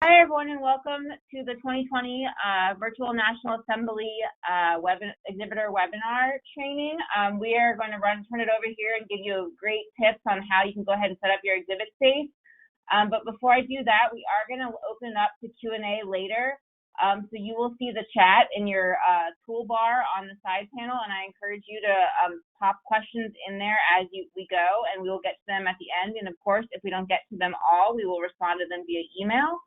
Hi, everyone, and welcome to the 2020 Virtual National Assembly Exhibitor webinar training. We are going to turn it over here and give you great tips on how you can go ahead and set up your exhibit space. But before I do that, we are going to open up to Q&A later. So you will see the chat in your toolbar on the side panel, and I encourage you to pop questions in there as we go, and we will get to them at the end. And of course, if we don't get to them all, we will respond to them via email.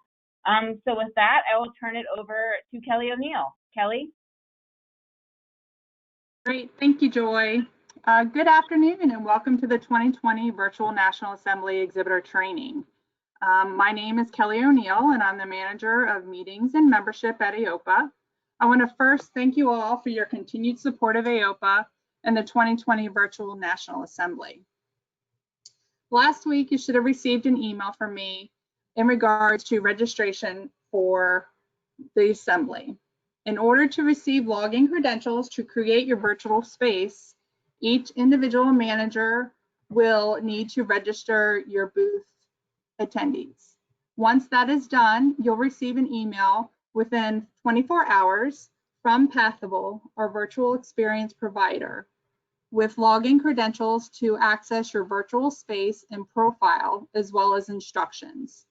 So with that, I will turn it over to Kelly O'Neill. Kelly? Great, thank you, Joy. Good afternoon and welcome to the 2020 Virtual National Assembly Exhibitor Training. My name is Kelly O'Neill and I'm the Manager of Meetings and Membership at AOPA. I want to first thank you all for your continued support of AOPA and the 2020 Virtual National Assembly. Last week, you should have received an email from me in regards to registration for the assembly. In order to receive login credentials to create your virtual space, each individual manager will need to register your booth attendees. Once that is done, you'll receive an email within 24 hours from Pathable, our virtual experience provider, with login credentials to access your virtual space and profile, as well as instructions.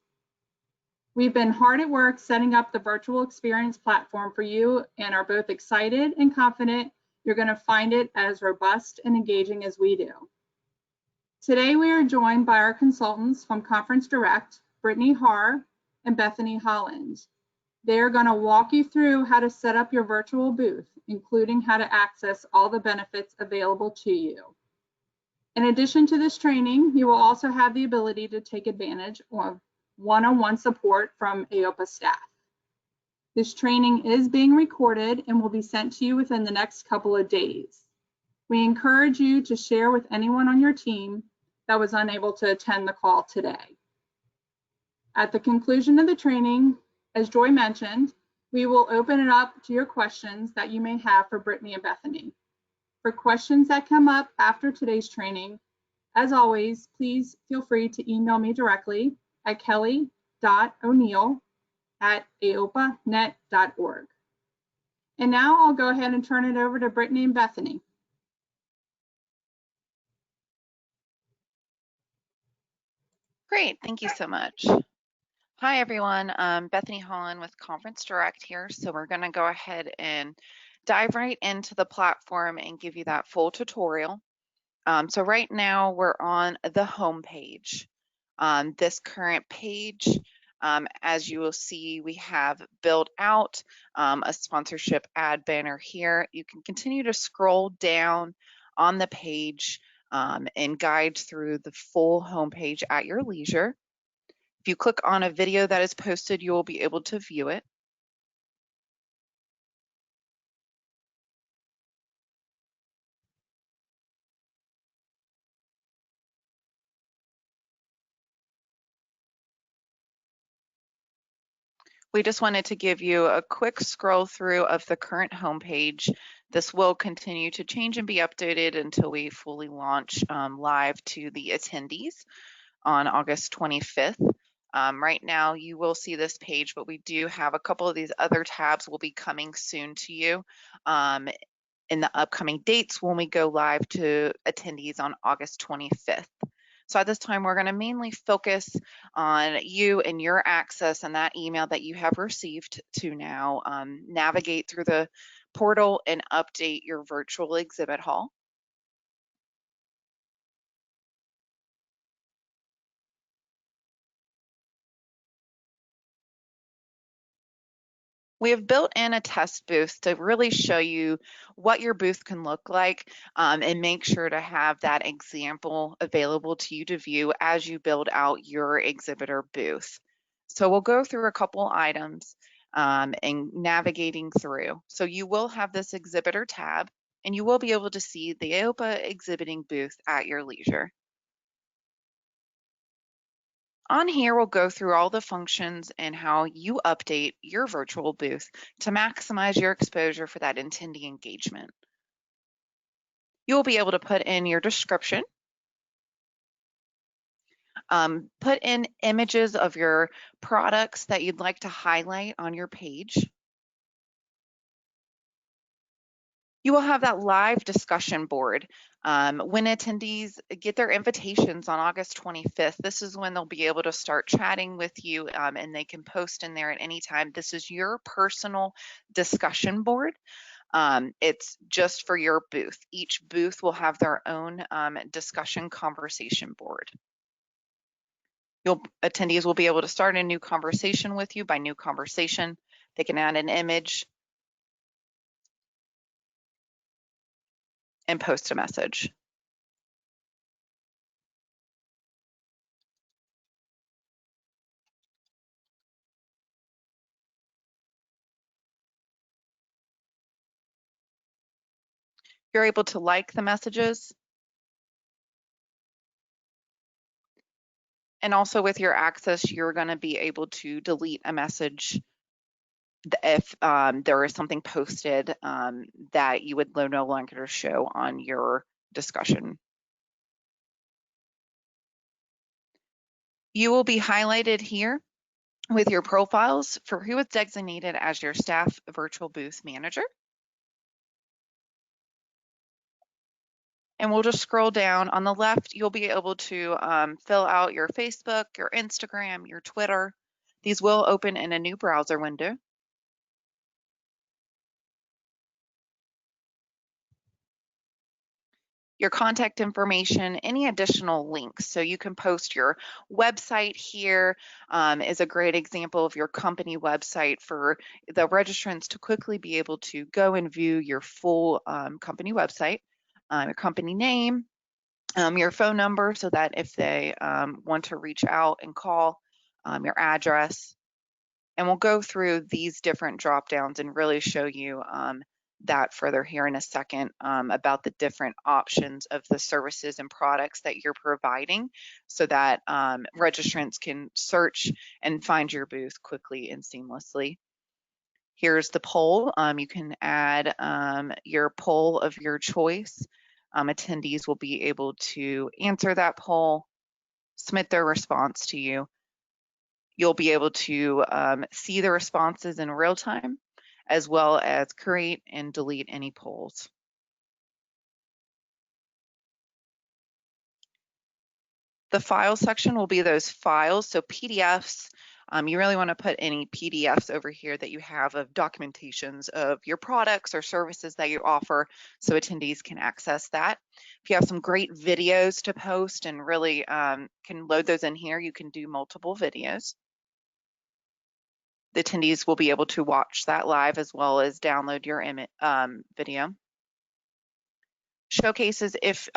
We've been hard at work setting up the virtual experience platform for you and are both excited and confident you're going to find it as robust and engaging as we do. Today, we are joined by our consultants from Conference Direct, Brittany Haar and Bethany Holland. They're going to walk you through how to set up your virtual booth, including how to access all the benefits available to you. In addition to this training, you will also have the ability to take advantage of one-on-one support from AOPA staff. This training is being recorded and will be sent to you within the next couple of days. We encourage you to share with anyone on your team that was unable to attend the call today. At the conclusion of the training, as Joy mentioned, we will open it up to your questions that you may have for Brittany and Bethany. For questions that come up after today's training, as always, please feel free to email me directly at kelly.o'neill@aopanet.org. And now I'll go ahead and turn it over to Brittany and Bethany. Great, thank you so much. Hi everyone, Bethany Holland with Conference Direct here. So we're gonna go ahead and dive right into the platform and give you that full tutorial. So right now we're on the home page. This current page, as you will see, we have built out a sponsorship ad banner here. You can continue to scroll down on the page and guide through the full homepage at your leisure. If you click on a video that is posted, you will be able to view it. We just wanted to give you a quick scroll through of the current homepage. This will continue to change and be updated until we fully launch live to the attendees on August 25th. Right now, you will see this page, but we do have a couple of these other tabs will be coming soon to you in the upcoming dates when we go live to attendees on August 25th. So at this time, we're going to mainly focus on you and your access and that email that you have received to now navigate through the portal and update your virtual exhibit hall. We have built in a test booth to really show you what your booth can look like and make sure to have that example available to you to view as you build out your exhibitor booth. So we'll go through a couple items and navigating through. So you will have this exhibitor tab and you will be able to see the AOPA exhibiting booth at your leisure. On here, we'll go through all the functions and how you update your virtual booth to maximize your exposure for that attendee engagement. You'll be able to put in your description. Put in images of your products that you'd like to highlight on your page. You will have that live discussion board. When attendees get their invitations on August 25th, this is when they'll be able to start chatting with you, and they can post in there at any time. This is your personal discussion board. It's just for your booth. Each booth will have their own discussion conversation board. Attendees will be able to start a new conversation with you. By new conversation, they can add an image and post a message. You're able to like the messages. And also with your access, you're going to be able to delete a message if there is something posted that you would no longer show on your discussion. You will be highlighted here with your profiles for who is designated as your staff virtual booth manager. And we'll just scroll down. On the left, you'll be able to fill out your Facebook, your Instagram, your Twitter. These will open in a new browser window. Your contact information, any additional links. So you can post your website here. Is a great example of your company website for the registrants to quickly be able to go and view your full company website, your company name, your phone number, so that if they want to reach out and call, your address. And we'll go through these different drop downs and really show you that further here in a second about the different options of the services and products that you're providing, so that registrants can search and find your booth quickly and seamlessly. Here's the poll. You can add your poll of your choice. Attendees will be able to answer that poll, submit their response to you. You'll be able to see the responses in real time, as well as create and delete any polls. The file section will be those files, so PDFs. You really want to put any PDFs over here that you have of documentations of your products or services that you offer, so attendees can access that. If you have some great videos to post and really can load those in here, you can do multiple videos. The attendees will be able to watch that live as well as download your video. Showcases, if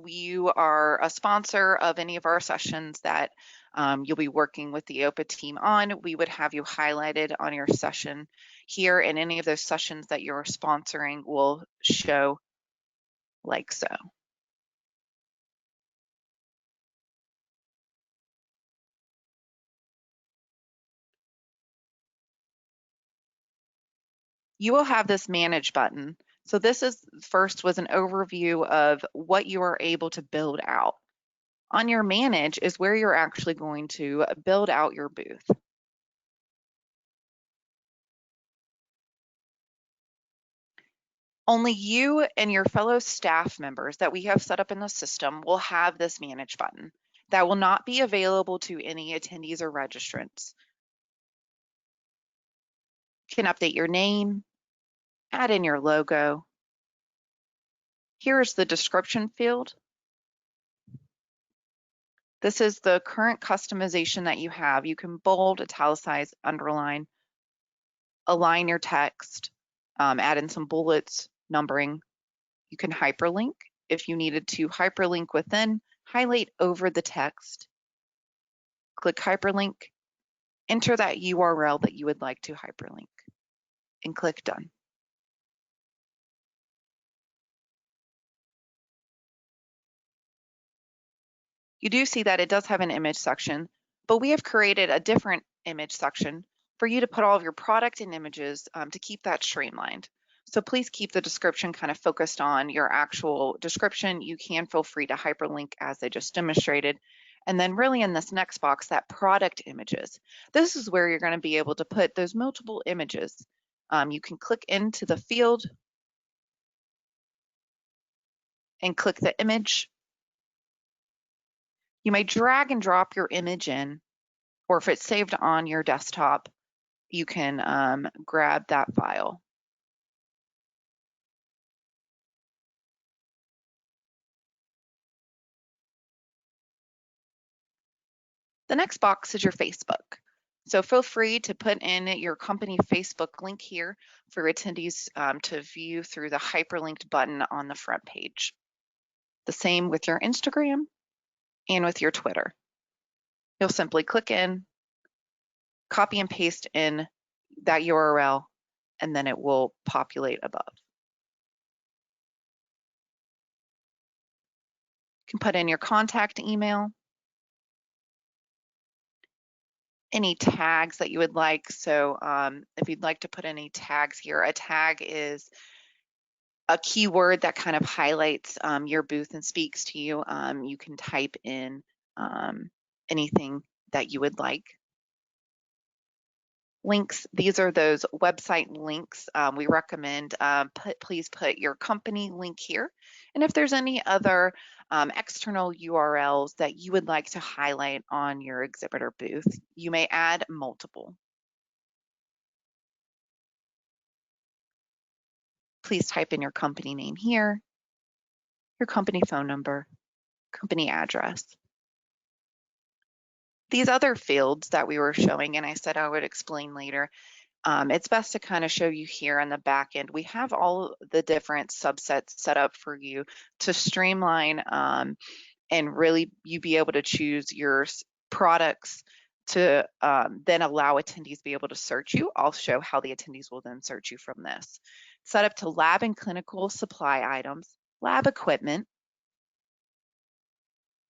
you are a sponsor of any of our sessions that you'll be working with the OPA team on, we would have you highlighted on your session here, and any of those sessions that you're sponsoring will show like so. You will have this manage button. So this is first was an overview of what you are able to build out. On your manage is where you're actually going to build out your booth. Only you and your fellow staff members that we have set up in the system will have this manage button. That will not be available to any attendees or registrants. You can update your name, add in your logo. Here's the description field. This is the current customization that you have. You can bold, italicize, underline, align your text, add in some bullets, numbering. You can hyperlink. If you needed to hyperlink within, highlight over the text, click hyperlink, enter that URL that you would like to hyperlink, and click done. You do see that it does have an image section, but we have created a different image section for you to put all of your product and images to keep that streamlined. So please keep the description kind of focused on your actual description. You can feel free to hyperlink as I just demonstrated, And then really in this next box, that product images. This is where you're going to be able to put those multiple images. You can click into the field and click the image. You may drag and drop your image in, or if it's saved on your desktop, you can grab that file. The next box is your Facebook. So feel free to put in your company Facebook link here for attendees to view through the hyperlinked button on the front page. The same with your Instagram and with your Twitter. You'll simply click in, copy and paste in that URL, and then it will populate above. You can put in your contact email, any tags that you would like. So if you'd like to put any tags here, a tag is a keyword that kind of highlights your booth and speaks to you. You can type in anything that you would like. Links, these are those website links. We recommend please put your company link here. And if there's any other external URLs that you would like to highlight on your exhibitor booth, you may add multiple. Please type in your company name here, your company phone number, company address. These other fields that we were showing, and I said I would explain later, it's best to kind of show you here on the back end. We have all the different subsets set up for you to streamline and really you be able to choose your products to then allow attendees to be able to search you. I'll show how the attendees will then search you from this. Set up to lab and clinical supply items, lab equipment,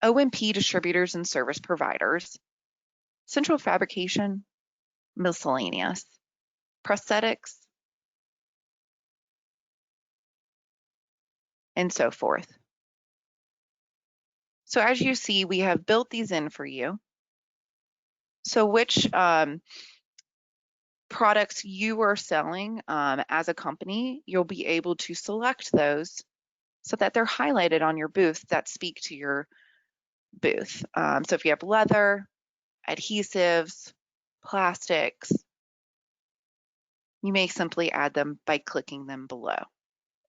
O&P distributors and service providers, central fabrication, miscellaneous, prosthetics, and so forth. So as you see, we have built these in for you. So which products you are selling as a company, you'll be able to select those so that they're highlighted on your booth that speak to your booth. So if you have leather, adhesives, plastics, you may simply add them by clicking them below.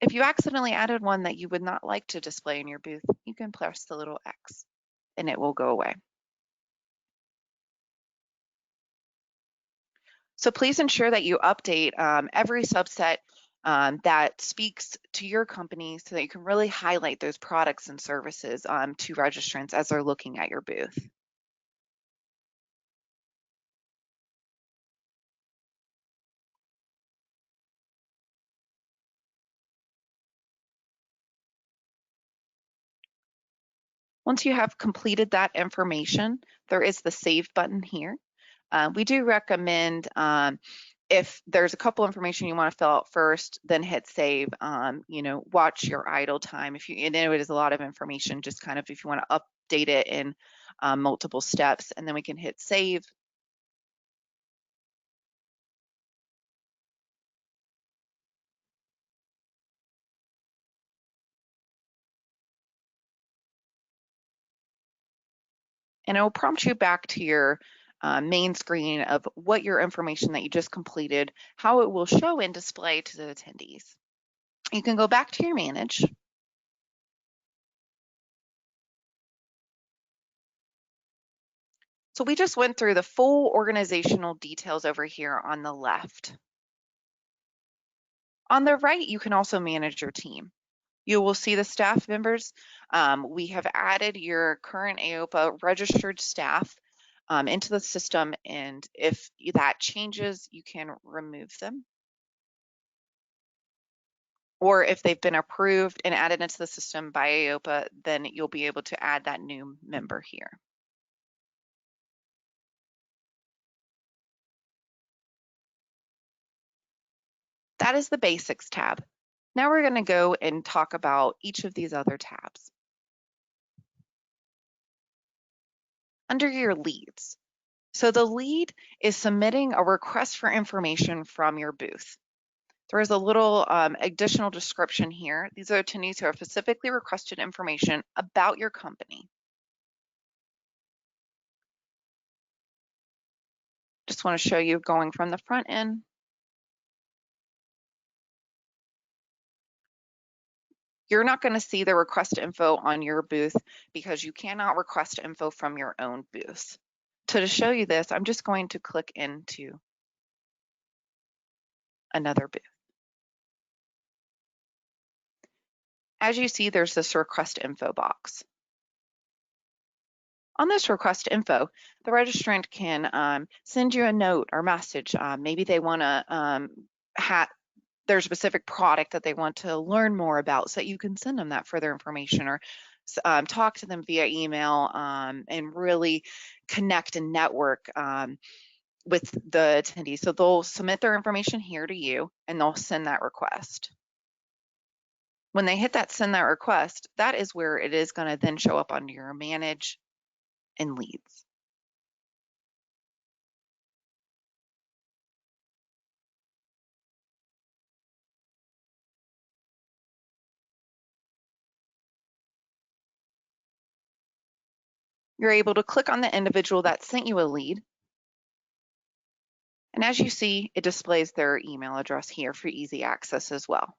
If you accidentally added one that you would not like to display in your booth, you can press the little X and it will go away. So please ensure that you update every subset that speaks to your company so that you can really highlight those products and services to registrants as they're looking at your booth. Once you have completed that information, there is the Save button here. We do recommend if there's a couple information you want to fill out first, then hit Save. Watch your idle time. I know it is a lot of information, just kind of if you want to update it in multiple steps, and then we can hit Save. And it will prompt you back to your main screen of what your information that you just completed, how it will show and display to the attendees. You can go back to your Manage. So we just went through the full organizational details over here on the left. On the right, you can also manage your team. You will see the staff members. We have added your current AOPA registered staff into the system, and if that changes, you can remove them. Or if they've been approved and added into the system by AOPA, then you'll be able to add that new member here. That is the Basics tab. Now we're going to go and talk about each of these other tabs. under your leads. So the lead is submitting a request for information from your booth. There is a little additional description here. These are attendees who have specifically requested information about your company. Just want to show you going from the front end. You're not going to see the request info on your booth because you cannot request info from your own booth. To show you this, I'm just going to click into another booth. As you see, there's this request info box. On this request info, the registrant can send you a note or message. Maybe they want to their specific product that they want to learn more about, so that you can send them that further information, or talk to them via email and really connect and network with the attendees. So they'll submit their information here to you and they'll send that request. When they hit that send that request, that is where it is going to then show up under your manage and leads. You're able to click on the individual that sent you a lead. And as you see, it displays their email address here for easy access as well.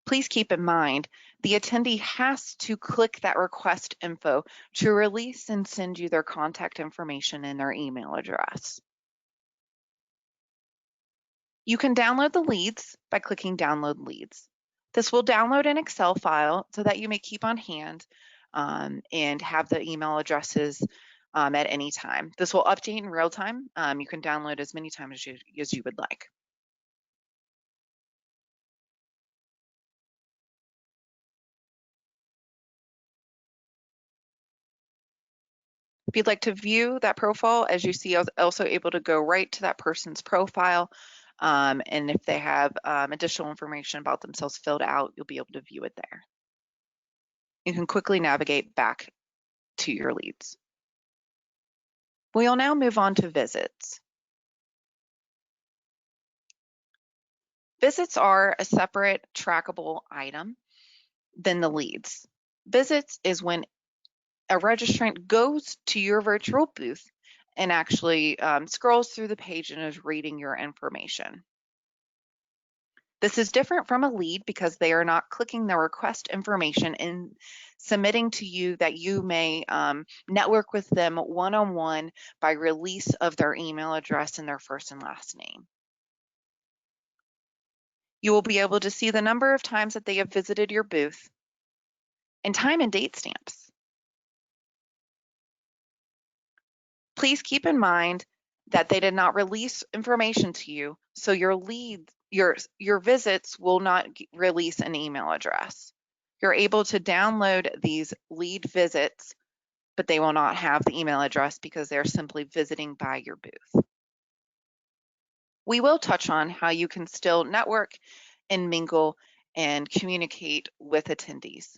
Please keep in mind, the attendee has to click that request info to release and send you their contact information and their email address. You can download the leads by clicking download leads. This will download an Excel file so that you may keep on hand and have the email addresses at any time. This will update in real time. You can download as many times as you would like. If you'd like to view that profile, as you see, I was also able to go right to that person's profile. And if they have additional information about themselves filled out, you'll be able to view it there. You can quickly navigate back to your leads. We'll now move on to visits. Visits are a separate trackable item than the leads. Visits is when a registrant goes to your virtual booth and actually scrolls through the page and is reading your information. This is different from a lead because they are not clicking the request information and submitting to you that you may network with them one-on-one by release of their email address and their first and last name. You will be able to see the number of times that they have visited your booth and time and date stamps. Please keep in mind that they did not release information to you, so your visits will not release an email address. You're able to download these lead visits, but they will not have the email address because they're simply visiting by your booth. We will touch on how you can still network and mingle and communicate with attendees.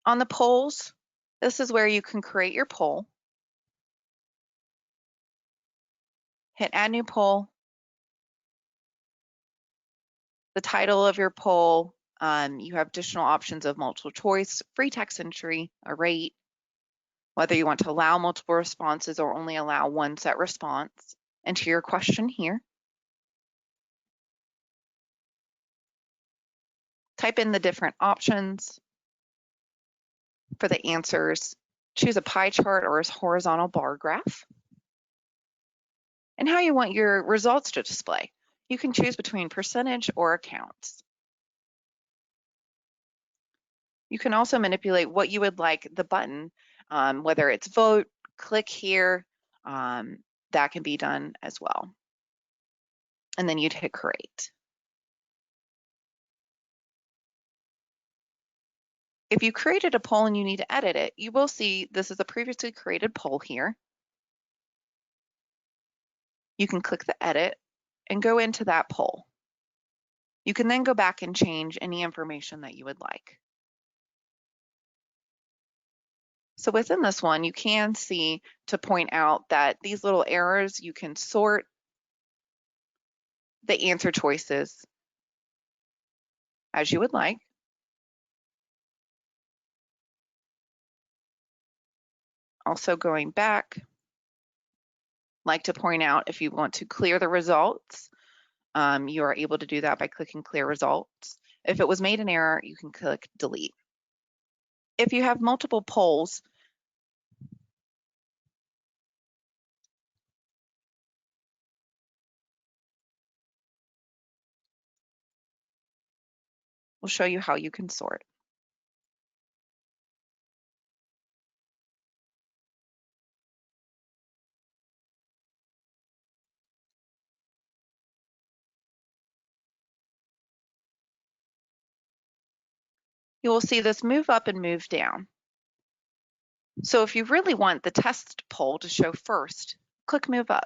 On the polls, this is where you can create your poll. Hit add new poll. The title of your poll, you have additional options of multiple choice, free text entry, a rate, whether you want to allow multiple responses or only allow one set response. Enter your question here. Type in the different options for the answers. Choose a pie chart or a horizontal bar graph. And how you want your results to display. You can choose between percentage or accounts. You can also manipulate what you would like the button, whether it's vote, click here, that can be done as well. And then you'd hit create. If you created a poll and you need to edit it, you will see this is a previously created poll here. You can click the edit and go into that poll. You can then go back and change any information that you would like. So within this one, you can see to point out that these little errors, you can sort the answer choices as you would like. Also going back, like to point out if you want to clear the results, you are able to do that by clicking clear results. If it was made an error, you can click delete. If you have multiple polls, we'll show you how you can sort. You will see this move up and move down. So if you really want the test poll to show first, click move up.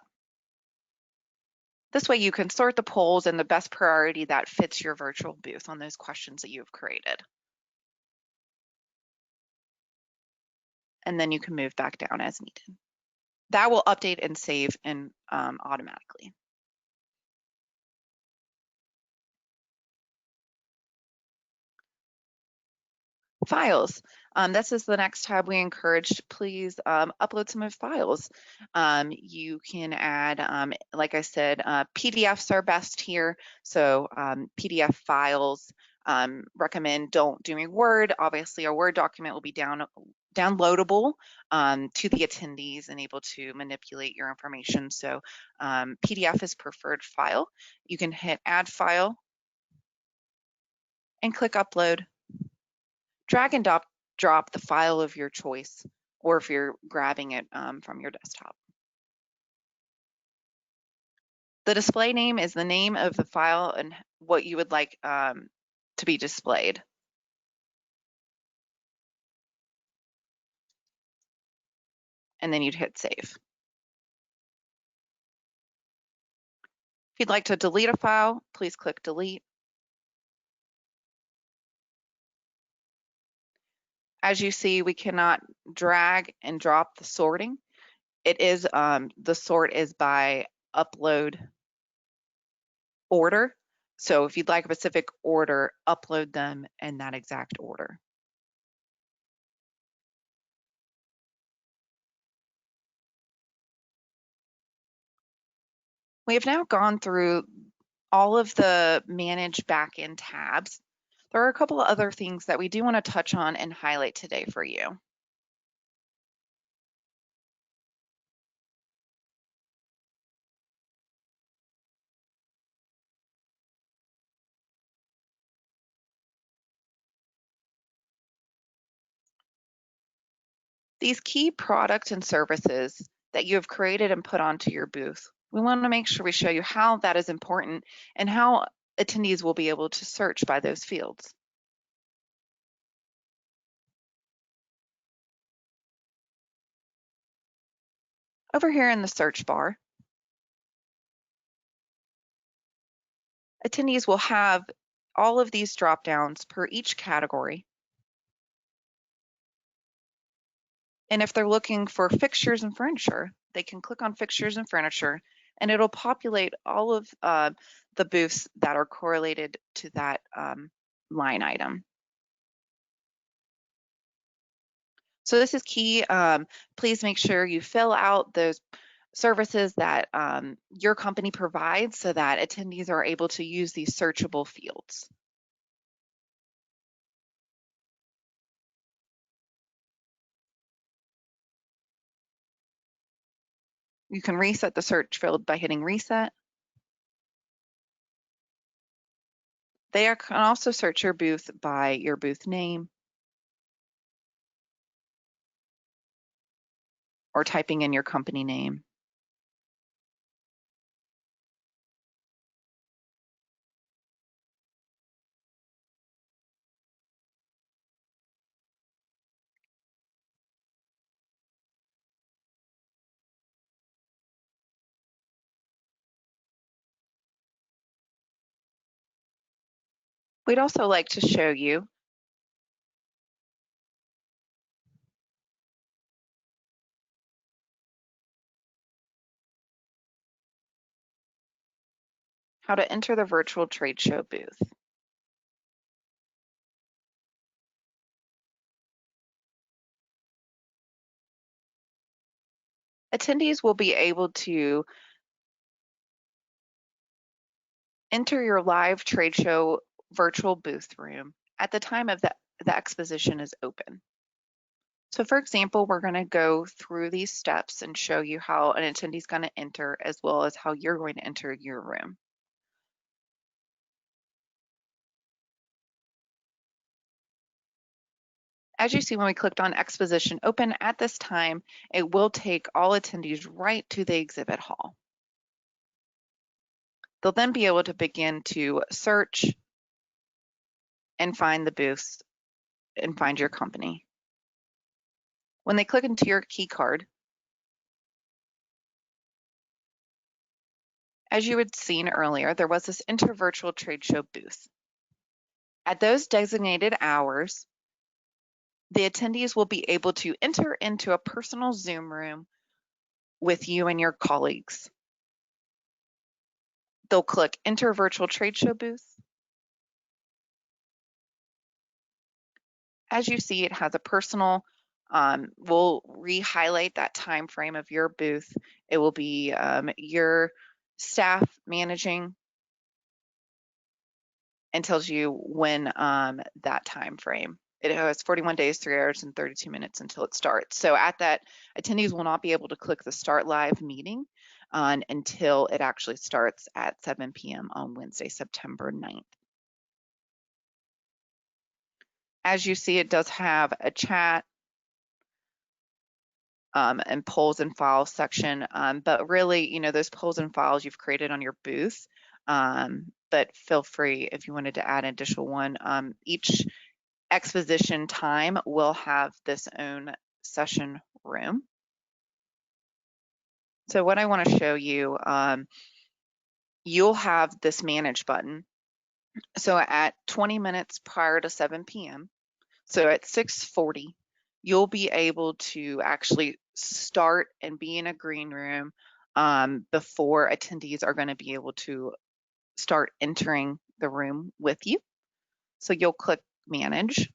This way you can sort the polls in the best priority that fits your virtual booth on those questions that you have created. And then you can move back down as needed. That will update and save and automatically. Files. This is the next tab we encourage. Please upload some of files. You can add, like I said, PDFs are best here. So PDF files, recommend don't doing Word. Obviously, a Word document will be downloadable to the attendees and able to manipulate your information. So PDF is preferred file. You can hit add file and click upload. Drag and drop the file of your choice, or if you're grabbing it from your desktop. The display name is the name of the file and what you would like to be displayed. And then you'd hit save. If you'd like to delete a file, please click delete. As you see, we cannot drag and drop the sorting. It is, the sort is by upload order. So if you'd like a specific order, upload them in that exact order. We have now gone through all of the manage backend tabs. There are a couple of other things that we do want to touch on and highlight today for you. These key products and services that you have created and put onto your booth, we want to make sure we show you how that is important and how attendees will be able to search by those fields. Over here in the search bar, attendees will have all of these drop downs per each category. And if they're looking for fixtures and furniture, they can click on fixtures and furniture, and it'll populate all of the booths that are correlated to that line item. So this is key. Please make sure you fill out those services that your company provides so that attendees are able to use these searchable fields. You can reset the search field by hitting reset. They can also search your booth by your booth name or typing in your company name. We'd also like to show you how to enter the virtual trade show booth. Attendees will be able to enter your live trade show virtual booth room at the time of the exposition is open. So for example, we're going to go through these steps and show you how an attendee is going to enter, as well as how you're going to enter your room. As you see, when we clicked on Exposition Open at this time, it will take all attendees right to the exhibit hall. They'll then be able to begin to search and find the booths and find your company. When they click into your key card, as you had seen earlier, there was this Enter Virtual Trade Show booth. At those designated hours, the attendees will be able to enter into a personal Zoom room with you and your colleagues. They'll click Enter Virtual Trade Show Booth. As you see, it has a personal, we'll re-highlight that time frame of your booth. It will be your staff managing, and tells you when that time frame. It has 41 days, 3 hours, and 32 minutes until it starts. So at that, attendees will not be able to click the Start Live meeting until it actually starts at 7 p.m. on Wednesday, September 9th. As you see, it does have a chat and polls and files section, but really, those polls and files you've created on your booth, but feel free if you wanted to add an additional one. Each exposition time will have this own session room. So what I want to show you, you'll have this manage button. So at 20 minutes prior to 7 p.m., so at 6:40, you'll be able to actually start and be in a green room before attendees are going to be able to start entering the room with you. So you'll click Manage.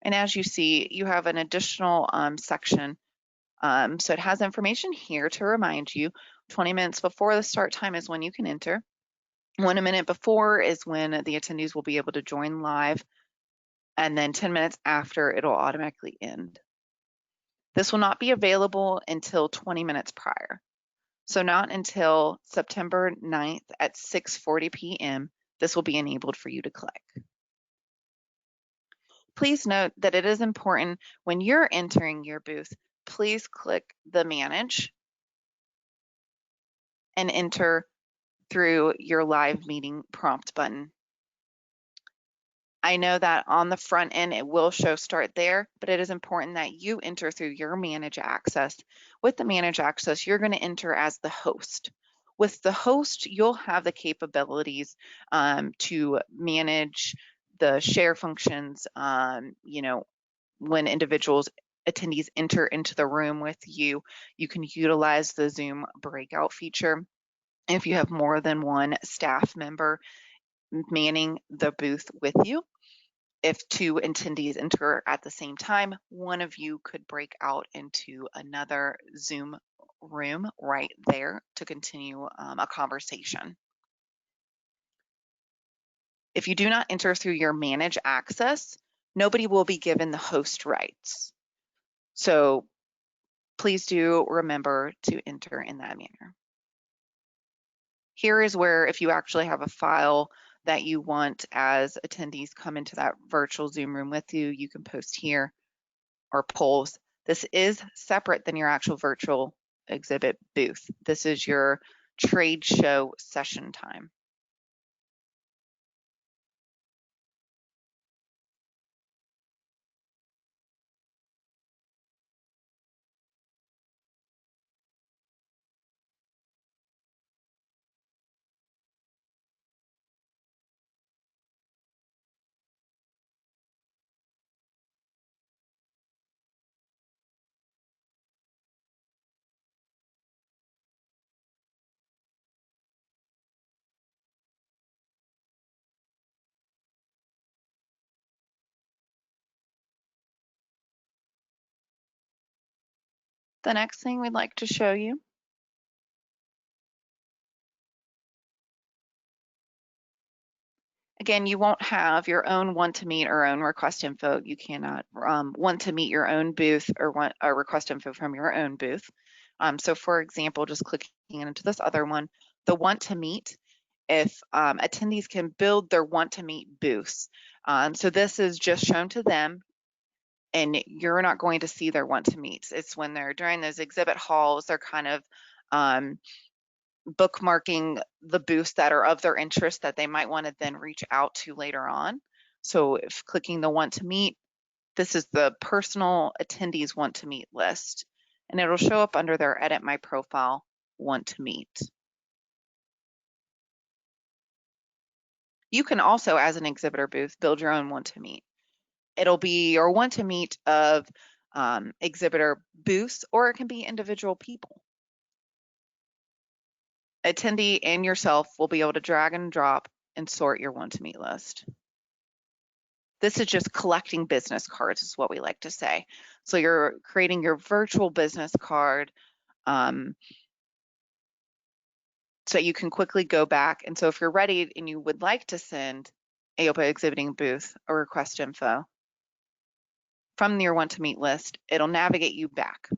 And as you see, you have an additional section. So it has information here to remind you 20 minutes before the start time is when you can enter. 1 minute before is when the attendees will be able to join live. And then 10 minutes after, it'll automatically end. This will not be available until 20 minutes prior. So not until September 9th at 6:40 p.m. this will be enabled for you to click. Please note that it is important when you're entering your booth, please click the Manage and enter through your live meeting prompt button. I know that on the front end, it will show start there, but it is important that you enter through your Manage Access. With the Manage Access, you're going to enter as the host. With the host, you'll have the capabilities to manage the share functions, when individuals, attendees enter into the room with you, you can utilize the Zoom Breakout feature. If you have more than one staff member manning the booth with you, if 2 attendees enter at the same time, one of you could break out into another Zoom room right there to continue a conversation. If you do not enter through your Manage Access, nobody will be given the host rights. So please do remember to enter in that manner. Here is where, if you actually have a file that you want as attendees come into that virtual Zoom room with you, you can post here or polls. This is separate than your actual virtual exhibit booth. This is your trade show session time. The next thing we'd like to show you again, you won't have your own want to meet or own request info. You cannot want to meet your own booth or want a request info from your own booth. So for example, just clicking into this other one, the want to meet, if attendees can build their want to meet booths. So this is just shown to them and you're not going to see their want to meets. It's when they're during those exhibit halls, they're kind of bookmarking the booths that are of their interest that they might want to then reach out to later on. So if clicking the want to meet, this is the personal attendees want to meet list, and it'll show up under their edit my profile want to meet. You can also, as an exhibitor booth, build your own want to meet. It'll be your want to meet of exhibitor booths, or it can be individual people. Attendee and yourself will be able to drag and drop and sort your want to meet list. This is just collecting business cards is what we like to say. So you're creating your virtual business card so you can quickly go back. And so if you're ready and you would like to send AOPA exhibiting booth or request info from your want to meet list, it'll navigate you back.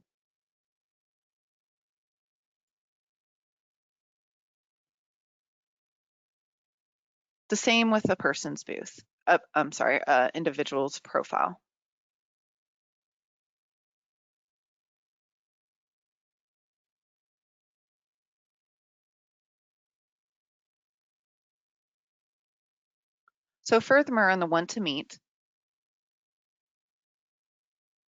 The same with a person's booth, individual's profile. So furthermore, on the want to meet,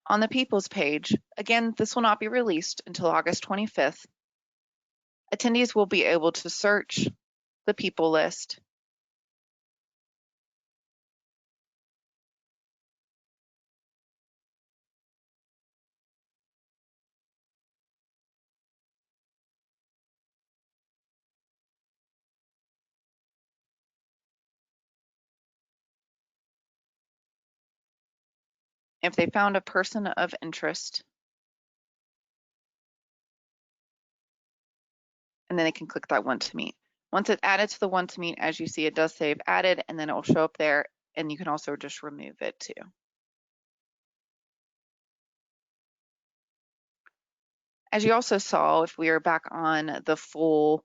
on the people's page, again, this will not be released until August 25th. Attendees will be able to search the people list if they found a person of interest, and then they can click that want to meet. Once it's added to the want to meet, as you see, it does save added, and then it will show up there, and you can also just remove it too. As you also saw, if we are back on the full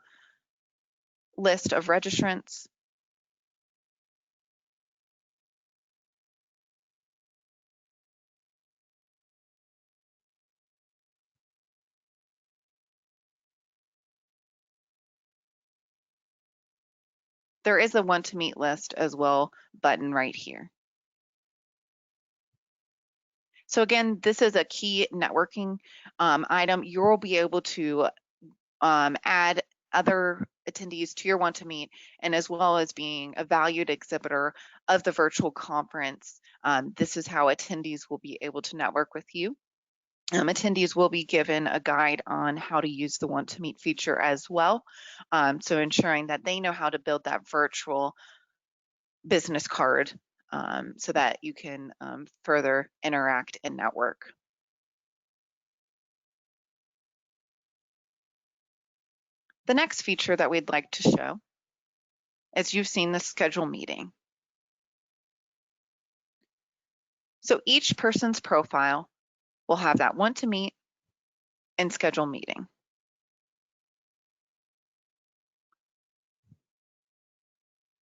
list of registrants, there is a want to meet list as well button right here. So again, this is a key networking item. You'll be able to add other attendees to your want to meet, and as well as being a valued exhibitor of the virtual conference. This is how attendees will be able to network with you. Attendees will be given a guide on how to use the want to meet feature as well. So ensuring that they know how to build that virtual business card so that you can further interact and network. The next feature that we'd like to show is you've seen the schedule meeting. So each person's profile will have that want to meet and schedule meeting.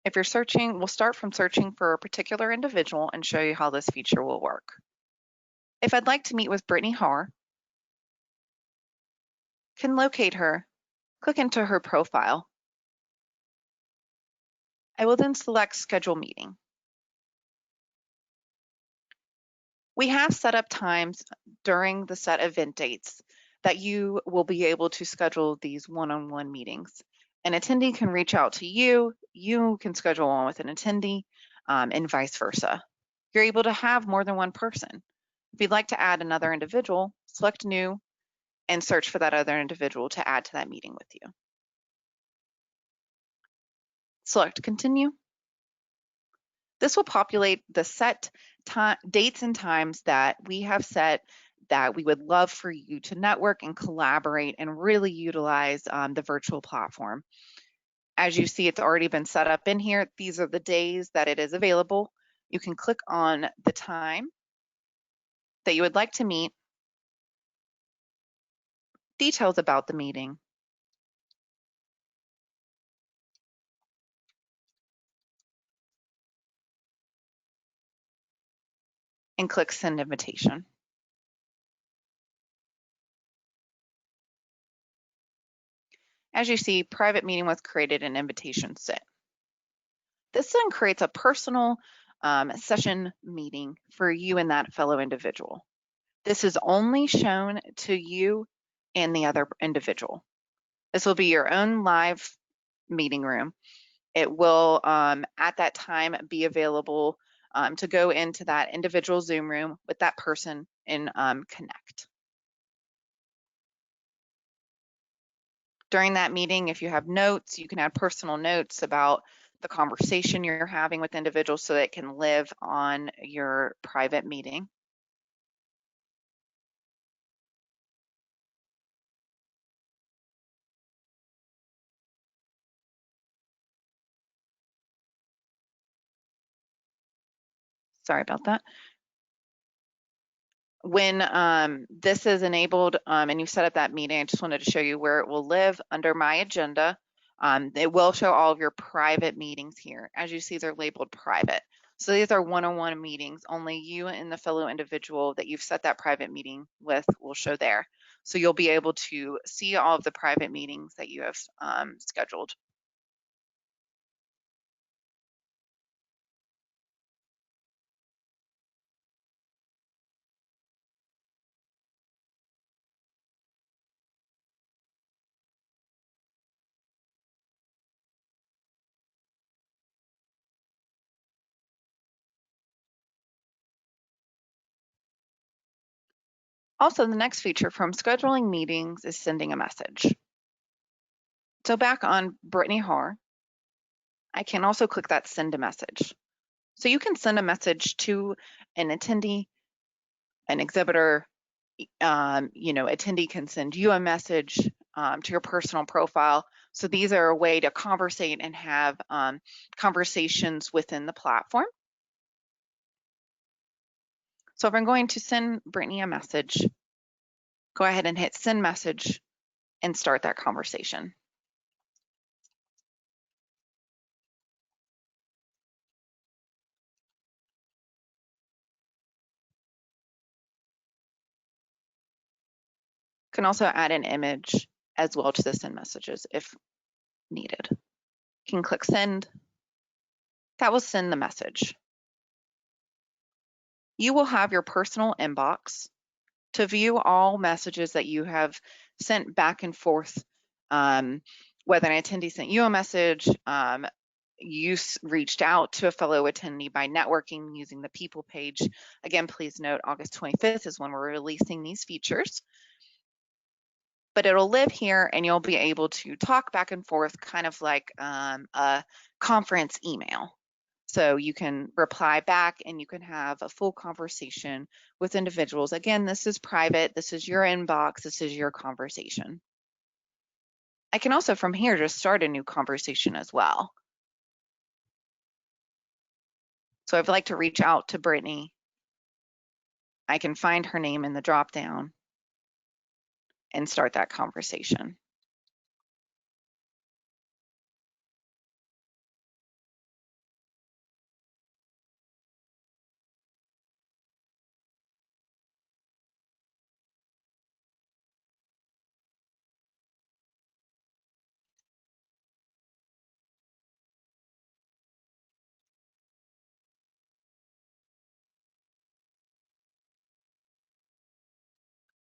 If you're searching, we'll start from searching for a particular individual and show you how this feature will work. If I'd like to meet with Brittany Haar, can locate her, click into her profile. I will then select schedule meeting. We have set up times during the set event dates that you will be able to schedule these one-on-one meetings. An attendee can reach out to you, you can schedule one with an attendee, and vice versa. You're able to have more than one person. If you'd like to add another individual, select new and search for that other individual to add to that meeting with you. Select continue. This will populate the set dates and times that we have set that we would love for you to network and collaborate and really utilize the virtual platform. As you see, it's already been set up in here. These are the days that it is available. You can click on the time that you would like to meet, details about the meeting, and click Send Invitation. As you see, private meeting was created and invitation sent. This then creates a personal session meeting for you and that fellow individual. This is only shown to you and the other individual. This will be your own live meeting room. It will, at that time, be available to go into that individual Zoom room with that person and connect. During that meeting, if you have notes, you can add personal notes about the conversation you're having with individuals so that it can live on your private meeting. Sorry about that. When this is enabled and you set up that meeting, I just wanted to show you where it will live under My Agenda. It will show all of your private meetings here. As you see, they're labeled private. So these are one-on-one meetings. Only you and the fellow individual that you've set that private meeting with will show there. So you'll be able to see all of the private meetings that you have scheduled. Also, the next feature from scheduling meetings is sending a message. So back on Brittany Haar, I can also click that send a message. So you can send a message to an attendee, an exhibitor, attendee can send you a message to your personal profile. So these are a way to conversate and have conversations within the platform. So if I'm going to send Brittany a message, go ahead and hit send message and start that conversation. You can also add an image as well to the send messages if needed. You can click send. That will send the message. You will have your personal inbox to view all messages that you have sent back and forth, whether an attendee sent you a message, you reached out to a fellow attendee by networking using the people page. Again, please note August 25th is when we're releasing these features. But it'll live here and you'll be able to talk back and forth kind of like a conference email. So you can reply back and you can have a full conversation with individuals. Again, this is private. This is your inbox. This is your conversation. I can also from here just start a new conversation as well. So if I'd like to reach out to Brittany, I can find her name in the dropdown and start that conversation.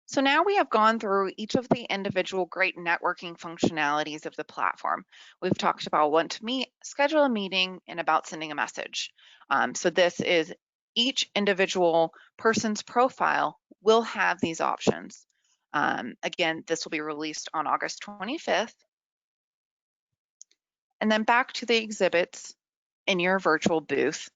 So now we have gone through each of the individual great networking functionalities of the platform. We've talked about when to meet, schedule a meeting, and about sending a message. So this is each individual person's profile will have these options. Again, this will be released on August 25th. And then back to the exhibits in your virtual booth.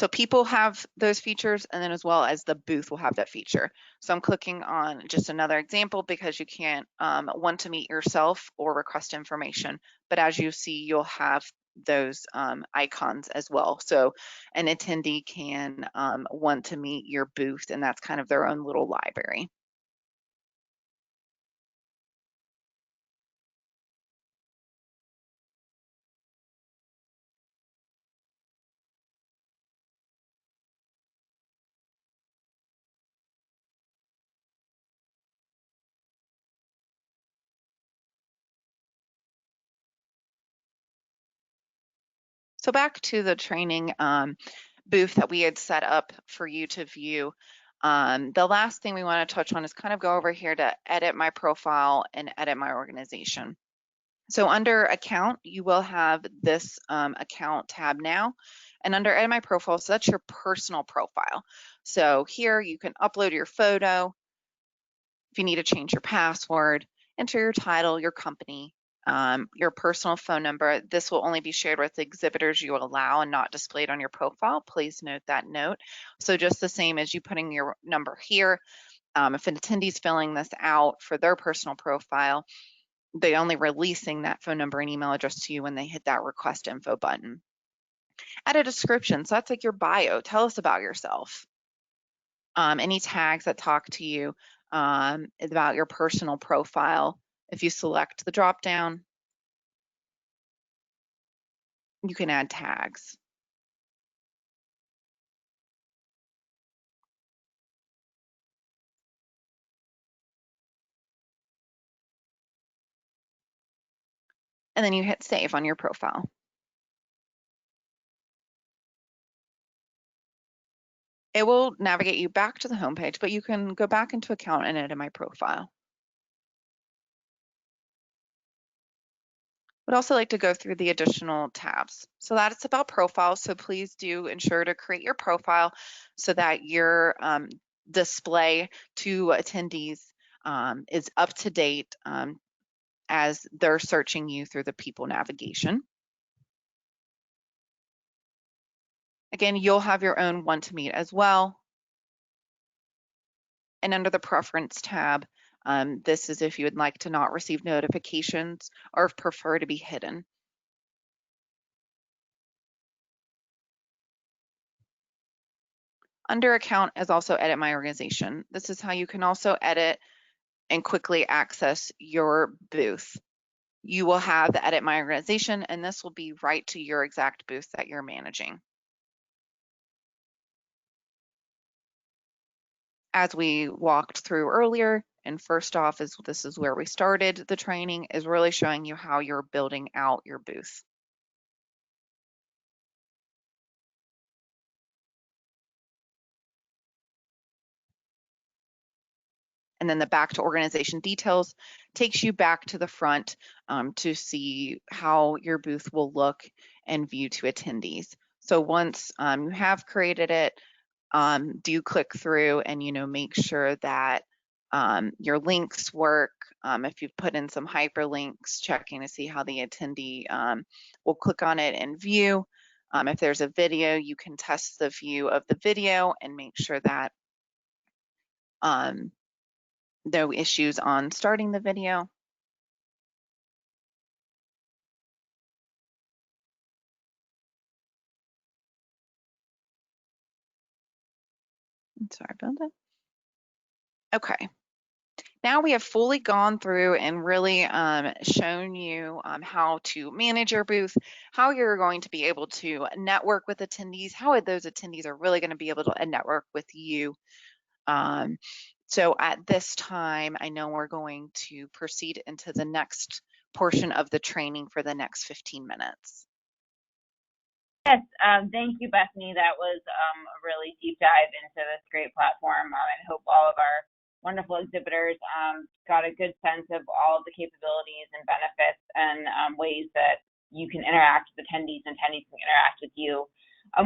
So people have those features, and then as well as the booth will have that feature. So I'm clicking on just another example because you can't want to meet yourself or request information. But as you see, you'll have those icons as well. So an attendee can want to meet your booth, and that's kind of their own little library. So back to the training booth that we had set up for you to view. The last thing we want to touch on is kind of go over here to edit my profile and edit my organization. So under account, you will have this account tab now, and under edit my profile, so that's your personal profile. So here you can upload your photo. If you need to change your password, enter your title, your company, your personal phone number. This will only be shared with the exhibitors you allow and not displayed on your profile. Please note that note. So just the same as you putting your number here, if an attendee is filling this out for their personal profile, they're only releasing that phone number and email address to you when they hit that request info button. Add a description. So that's like your bio. Tell us about yourself. Any tags that talk to you about your personal profile. If you select the drop down, you can add tags. And then you hit save on your profile. It will navigate you back to the home page, but you can go back into account and edit my profile. Would also like to go through the additional tabs. So that it's about profiles. So please do ensure to create your profile so that your display to attendees is up to date as they're searching you through the people navigation. Again, you'll have your own want to meet as well. And under the preference tab, this is if you would like to not receive notifications or prefer to be hidden. Under account is also edit my organization. This is how you can also edit and quickly access your booth. You will have the edit my organization, and this will be right to your exact booth that you're managing. As we walked through earlier, and first off, this is where we started the training, is really showing you how you're building out your booth. And then the back to organization details takes you back to the front to see how your booth will look and view to attendees. So once you have created it, do click through and make sure that your links work. If you've put in some hyperlinks, checking to see how the attendee will click on it and view. If there's a video, you can test the view of the video and make sure that no issues on starting the video. Sorry about that. Okay. Now we have fully gone through and really shown you how to manage your booth, how you're going to be able to network with attendees, how those attendees are really going to be able to network with you. So at this time, I know we're going to proceed into the next portion of the training for the next 15 minutes. Yes, thank you, Bethany. That was a really deep dive into this great platform. I hope all of our wonderful exhibitors got a good sense of all of the capabilities and benefits and ways that you can interact with attendees and attendees can interact with you.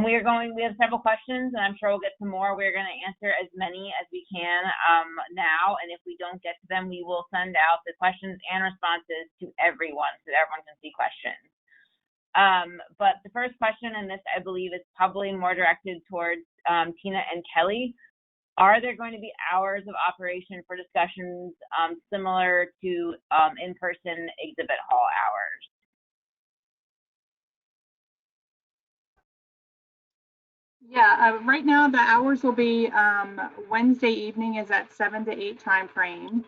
We have several questions, and I'm sure we'll get some more. We're going to answer as many as we can now, and if we don't get to them, we will send out the questions and responses to everyone so that everyone can see questions. But the first question, and this I believe is probably more directed towards Tina and Kelly. Are there going to be hours of operation for discussions similar to in-person exhibit hall hours? Yeah, right now the hours will be Wednesday evening is at 7 to 8 time frame.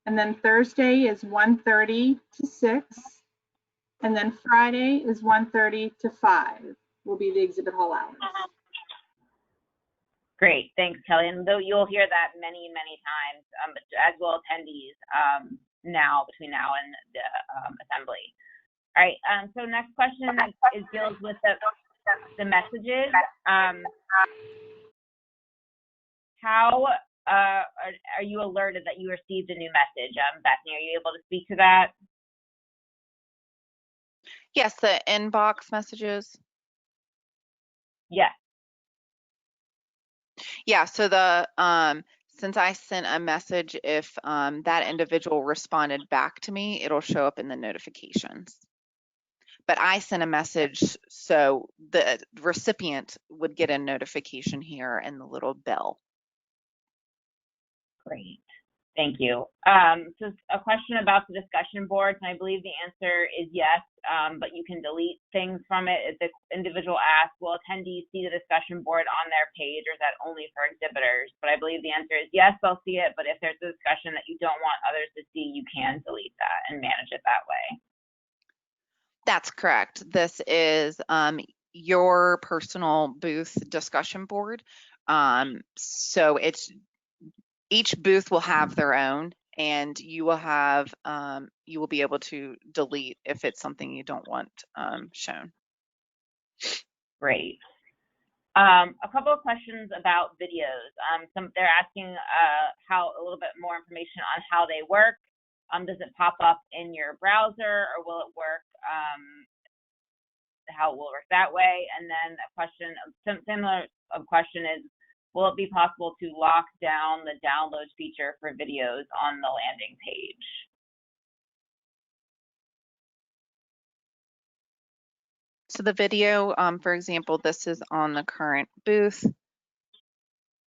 And then Thursday is 1:30 to 6. And then Friday is 1:30 to 5 will be the exhibit hall hours. Great, thanks, Kelly. And though you'll hear that many, many times, as will attendees now between now and the assembly. All right. So next question is deals with the messages. How are you alerted that you received a new message? Bethany, are you able to speak to that? Yes, the inbox messages. Yes. Yeah, so the since I sent a message, if that individual responded back to me, it'll show up in the notifications. But I sent a message, so the recipient would get a notification here in the little bell. Great. Thank you. So a question about the discussion boards, and I believe the answer is yes, but you can delete things from it. If the individual asks, will attendees see the discussion board on their page, or is that only for exhibitors? But I believe the answer is yes, they'll see it, but if there's a discussion that you don't want others to see, you can delete that and manage it that way. That's correct. This is your personal booth discussion board. So it's each booth will have their own, and you will have you will be able to delete if it's something you don't want shown. Great. A couple of questions about videos. They're asking a little bit more information on how they work. Does it pop up in your browser, or will it work? How it will work that way? And then a question, similar question is, will it be possible to lock down the download feature for videos on the landing page? So the video, for example, this is on the current booth.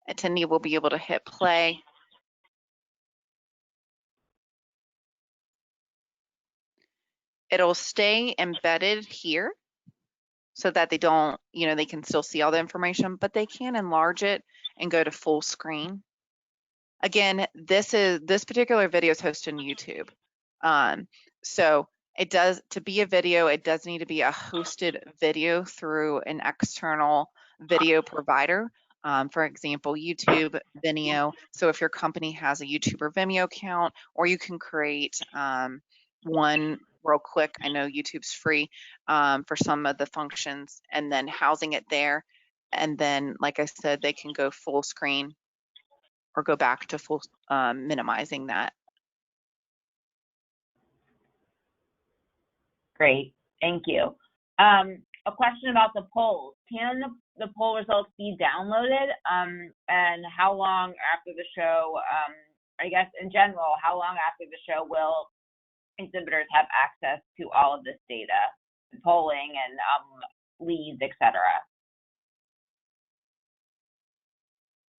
Attendee will be able to hit play. It'll stay embedded here so that they don't, they can still see all the information, but they can enlarge it and go to full screen. Again, this particular video is hosted on YouTube. So to be a video, it does need to be a hosted video through an external video provider. For example, YouTube, Vimeo. So if your company has a YouTube or Vimeo account, or you can create one real quick. I know YouTube's free for some of the functions, and then housing it there. And then, like I said, they can go full screen or go back to full minimizing that. Great, thank you. A question about the polls. Can the poll results be downloaded? And how long after the show, I guess in general, how long after the show will exhibitors have access to all of this data, polling and leads, etc.?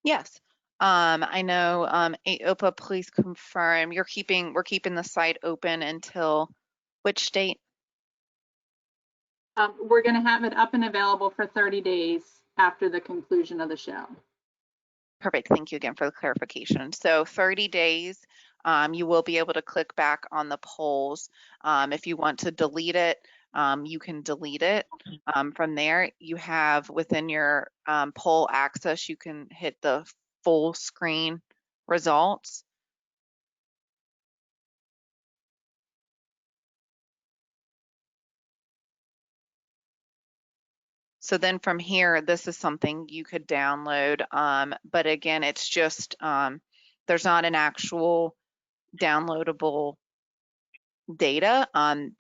Yes. I know, OPA, please confirm we're keeping the site open until which date? We're going to have it up and available for 30 days after the conclusion of the show. Perfect. Thank you again for the clarification. So 30 days, you will be able to click back on the polls. If you want to delete it, you can delete it. From there, you have within your poll access, you can hit the full screen results. So then from here, this is something you could download. But again, it's just, there's not an actual downloadable data.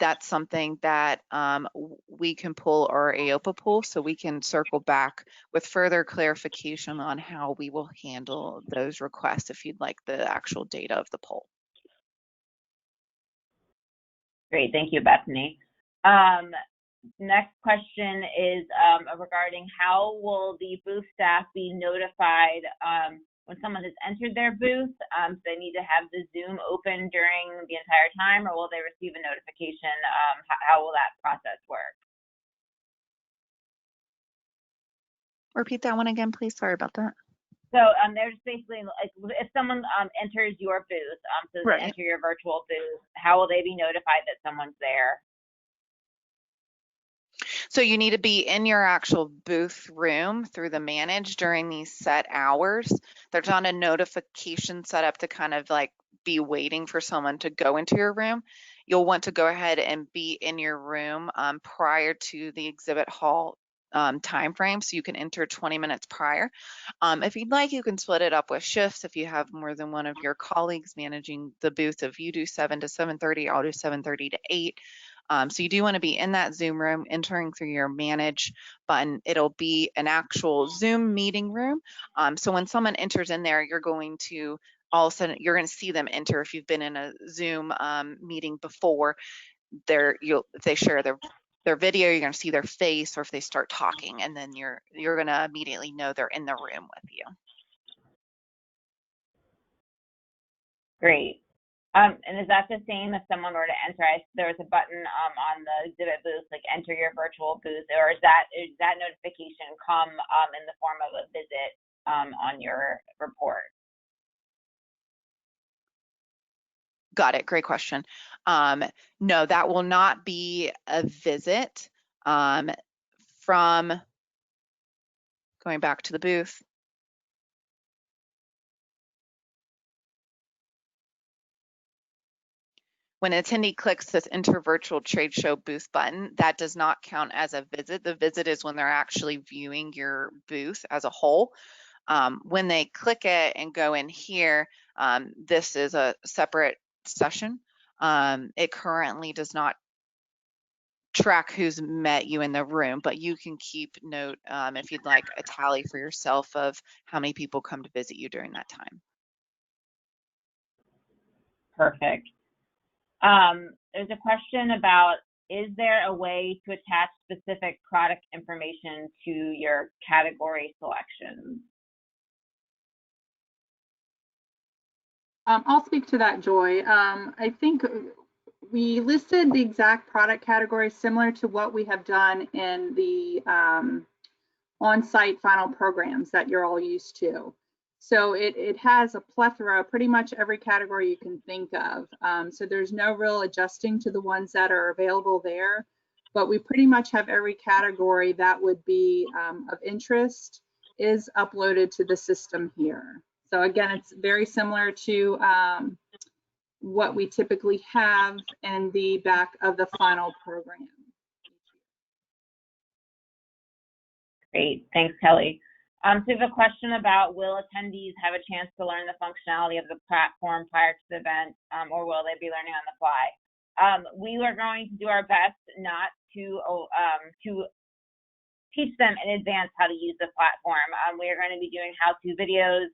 That's something that we can pull our AOPA pool, so we can circle back with further clarification on how we will handle those requests if you'd like the actual data of the poll. Great, thank you, Bethany. Next question is regarding how will the booth staff be notified when someone has entered their booth? So they need to have the Zoom open during the entire time, or will they receive a notification? How will that process work? Repeat that one again, please. Sorry about that. So they're just basically like, if someone enters your booth, so they enter your virtual booth, how will they be notified that someone's there? So you need to be in your actual booth room through the manage during these set hours. There's not a notification set up to kind of like be waiting for someone to go into your room. You'll want to go ahead and be in your room prior to the exhibit hall time frame, so you can enter 20 minutes prior. If you'd like, you can split it up with shifts if you have more than one of your colleagues managing the booth. If you do 7 to 7:30, I'll do 7:30 to 8. So you do want to be in that Zoom room, entering through your manage button. It'll be an actual Zoom meeting room. So when someone enters in there, you're going to all of a sudden, you're going to see them enter. If you've been in a Zoom meeting before, if they share their video, you're going to see their face, or if they start talking, and then you're going to immediately know they're in the room with you. Great. And is that the same if someone were to enter? There was a button on the exhibit booth, like enter your virtual booth, or is that notification come in the form of a visit on your report? Got it. Great question. No, that will not be a visit. From going back to the booth. When an attendee clicks this Enter Virtual Trade Show Booth button, that does not count as a visit. The visit is when they're actually viewing your booth as a whole. When they click it and go in here, this is a separate session. It currently does not track who's met you in the room, but you can keep note if you'd like a tally for yourself of how many people come to visit you during that time. Perfect. There's a question about, is there a way to attach specific product information to your category selections? I'll speak to that, Joy. I think we listed the exact product category similar to what we have done in the on-site final programs that you're all used to. So it has a plethora, pretty much every category you can think of. So there's no real adjusting to the ones that are available there, but we pretty much have every category that would be of interest is uploaded to the system here. So again, it's very similar to what we typically have in the back of the final program. Great, thanks, Kelly. So we have a question about, will attendees have a chance to learn the functionality of the platform prior to the event, or will they be learning on the fly? We are going to do our best not to teach them in advance how to use the platform. We are going to be doing how-to videos,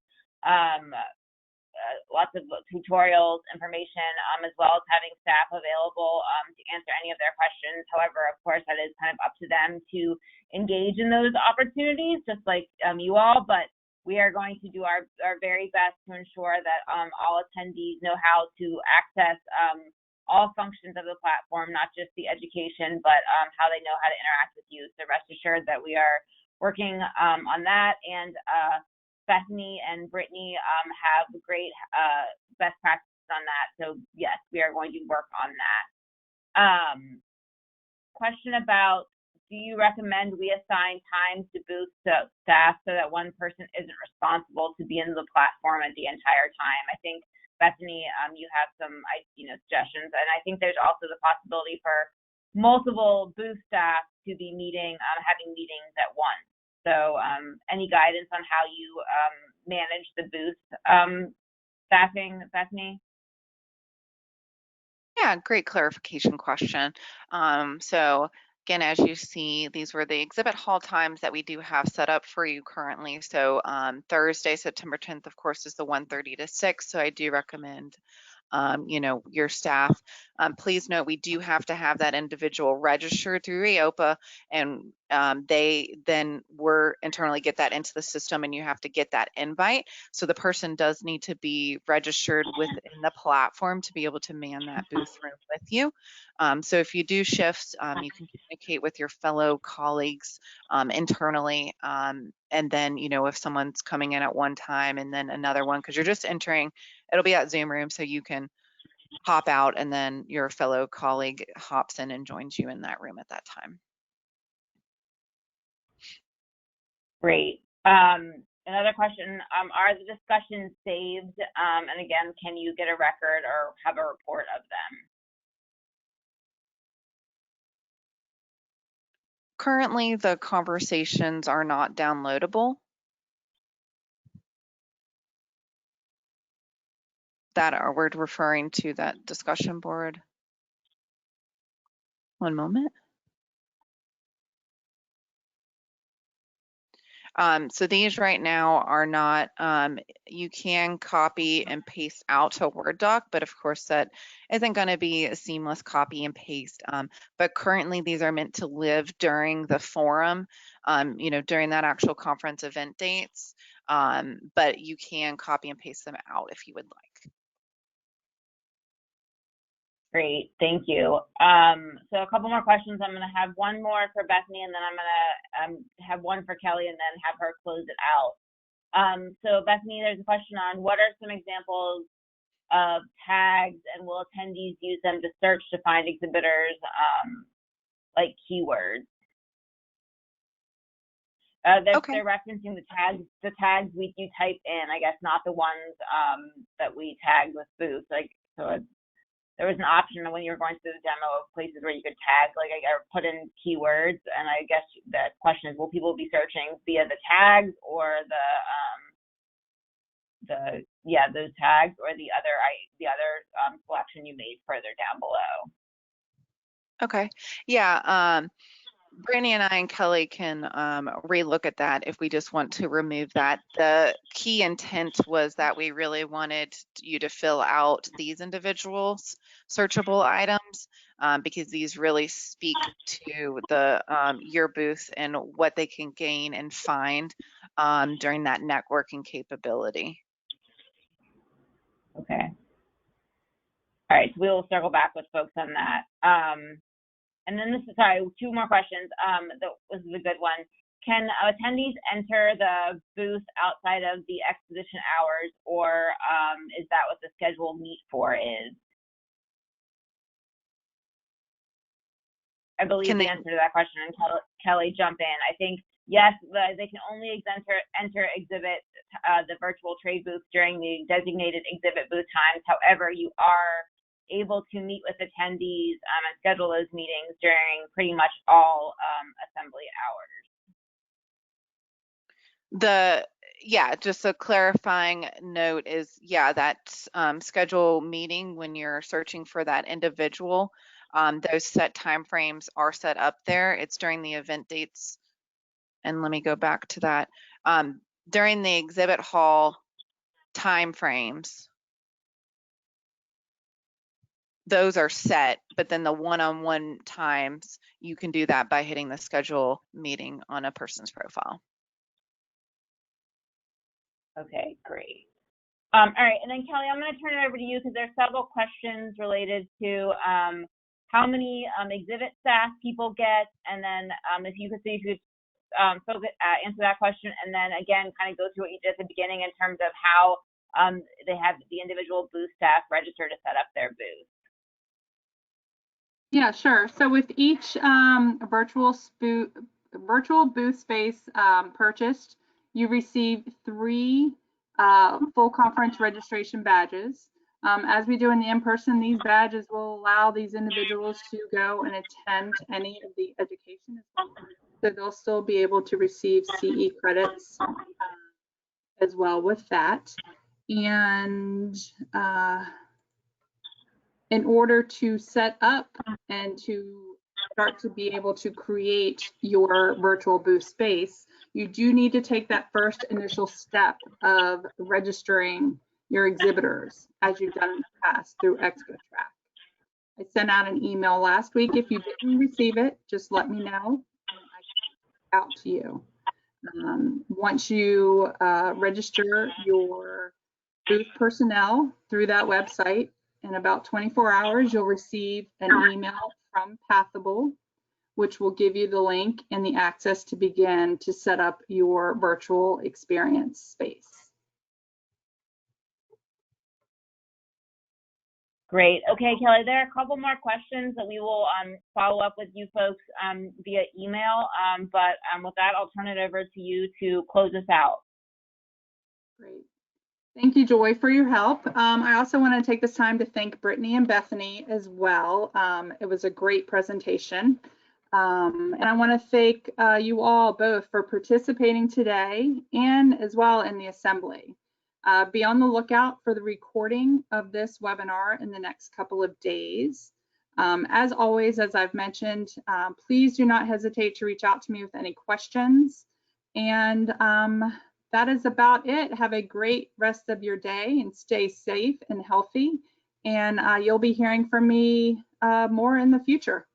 lots of tutorials, information, as well as having staff available to answer any of their questions. However, of course, that is kind of up to them to engage in those opportunities, just like you all, but we are going to do our very best to ensure that all attendees know how to access all functions of the platform, not just the education, but how they know how to interact with you. So rest assured that we are working on that, and Bethany and Brittany have great best practices on that. So yes, we are going to work on that. Question about, do you recommend we assign times to booth staff so that one person isn't responsible to be in the platform at the entire time? I think, Bethany, you have some suggestions, and I think there's also the possibility for multiple booth staff to be having meetings at once. So any guidance on how you manage the booth staffing, Bethany? Yeah, great clarification question. So again, as you see, these were the exhibit hall times that we do have set up for you currently. So Thursday, September 10th, of course, is the 1:30 to 6. So I do recommend you know, your staff. Please note, we do have to have that individual registered through EOPA, and they then internally get that into the system, and you have to get that invite. So the person does need to be registered within the platform to be able to man that booth room with you. So if you do shifts, you can communicate with your fellow colleagues internally, and then, you know, if someone's coming in at one time and then another one, because you're just entering, it'll be at Zoom room, so you can hop out and then your fellow colleague hops in and joins you in that room at that time. Great. Another question, are the discussions saved? And again, can you get a record or have a report of them? Currently, the conversations are not downloadable. We're referring to that discussion board. One moment. So these right now are not, you can copy and paste out to a Word doc, but of course that isn't going to be a seamless copy and paste. But currently these are meant to live during the forum, you know, during that actual conference event dates, but you can copy and paste them out if you would like. Great, thank you. So a couple more questions. I'm going to have one more for Bethany, and then I'm going to have one for Kelly, and then have her close it out. So Bethany, there's a question on what are some examples of tags, and will attendees use them to search to find exhibitors, like keywords? Okay. They're referencing the tags you type in, I guess, not the ones that we tagged with booths. Like, so there was an option when you were going through the demo of places where you could tag, like, or put in keywords. And I guess the question is, will people be searching via the tags or those tags, or the other selection you made further down below? Okay. Yeah. Brandy and I and Kelly can relook at that if we just want to remove that. The key intent was that we really wanted you to fill out these individuals' searchable items, because these really speak to the your booth and what they can gain and find during that networking capability. Okay. All right, so we will circle back with folks on that. And then sorry, two more questions. This is a good one. Can attendees enter the booth outside of the exposition hours, or is that what the scheduled meet for is? I believe the answer to that question, and Kelly, jump in. I think yes, they can only enter exhibit the virtual trade booth during the designated exhibit booth times. However, you are able to meet with attendees and schedule those meetings during pretty much all assembly hours. Just a clarifying note is, that schedule meeting when you're searching for that individual, those set timeframes are set up there. It's during the event dates. And let me go back to that. During the exhibit hall timeframes, those are set, but then the one-on-one times, you can do that by hitting the schedule meeting on a person's profile. Okay, great. All right, and then Kelly, I'm going to turn it over to you because there's several questions related to how many exhibit staff people get, and then if you could answer that question, and then again, kind of go through what you did at the beginning in terms of how they have the individual booth staff register to set up their booth. Yeah, sure. So with each virtual booth space purchased, you receive 3 full conference registration badges. As we do in the in-person, these badges will allow these individuals to go and attend any of the education as well. So they'll still be able to receive CE credits as well with that. And in order to set up and to start to be able to create your virtual booth space, you do need to take that first initial step of registering your exhibitors, as you've done in the past through ExpoTrack. I sent out an email last week. If you didn't receive it, just let me know and I can out to you. Once you register your booth personnel through that website, in about 24 hours, you'll receive an email from Pathable, which will give you the link and the access to begin to set up your virtual experience space. Great. Okay, Kelly, there are a couple more questions that we will follow up with you folks via email, but with that, I'll turn it over to you to close us out. Great. Thank you, Joy, for your help. I also want to take this time to thank Brittany and Bethany as well. It was a great presentation. And I want to thank you all both for participating today and as well in the assembly. Be on the lookout for the recording of this webinar in the next couple of days. As always, as I've mentioned, please do not hesitate to reach out to me with any questions. And that is about it. Have a great rest of your day and stay safe and healthy. And you'll be hearing from me more in the future.